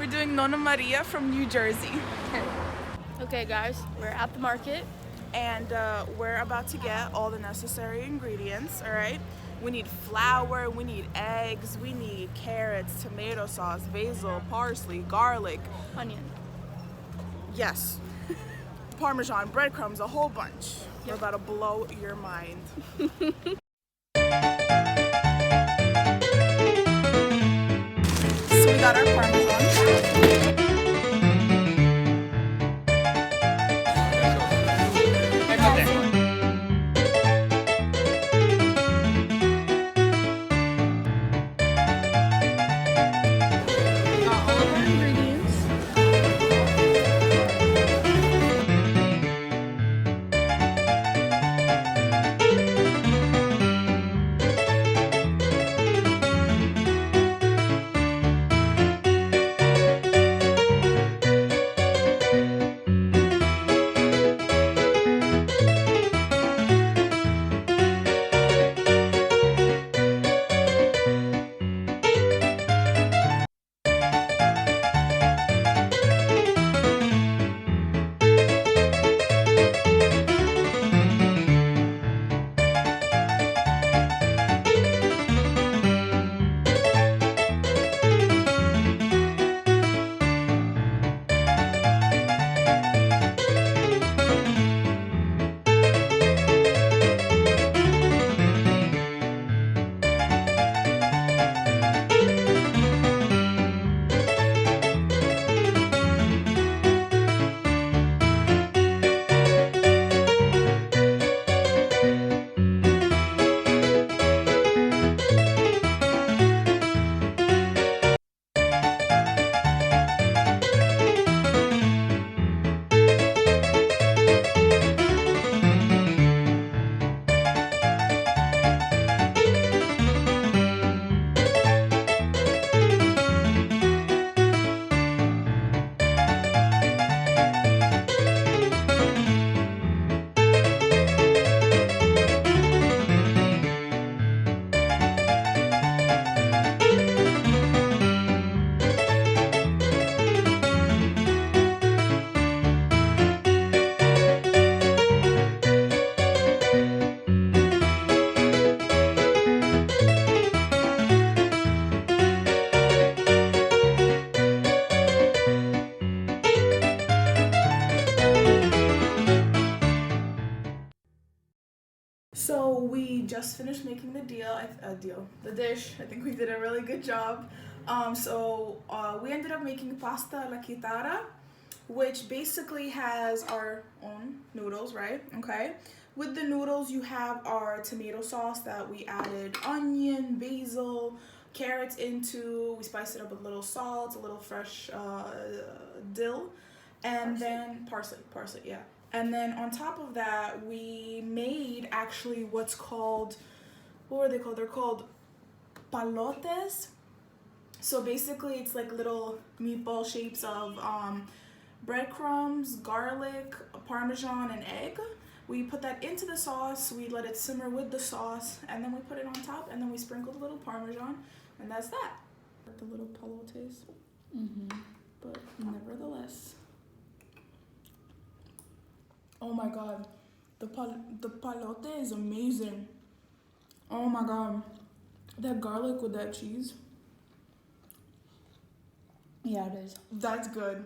We're doing Nonna Maria from New Jersey. Okay guys, we're at the market. And we're about to get all the necessary ingredients, all right? We need flour, we need eggs, we need carrots, tomato sauce, basil, parsley, garlic. Onion. Yes. Parmesan, breadcrumbs, a whole bunch. We're about to blow your mind. So we got our Parmesan. Got all of our ingredients. So we just finished making the the dish. I think we did a really good job. We ended up making pasta alla chitarra, which basically has our own noodles, right? Okay. With the noodles, you have our tomato sauce that we added onion, basil, carrots into. We spiced it up with a little salt, a little fresh dill, and then parsley, yeah. And then on top of that, we made actually what are they called? They're called palotes. So basically, it's like little meatball shapes of breadcrumbs, garlic, Parmesan, and egg. We put that into the sauce, we let it simmer with the sauce, and then we put it on top, and then we sprinkled a little Parmesan, and that's that. The little palotes. But nevertheless. Oh my god, the palote is amazing. Oh my god, that garlic with that cheese. Yeah, it is. That's good.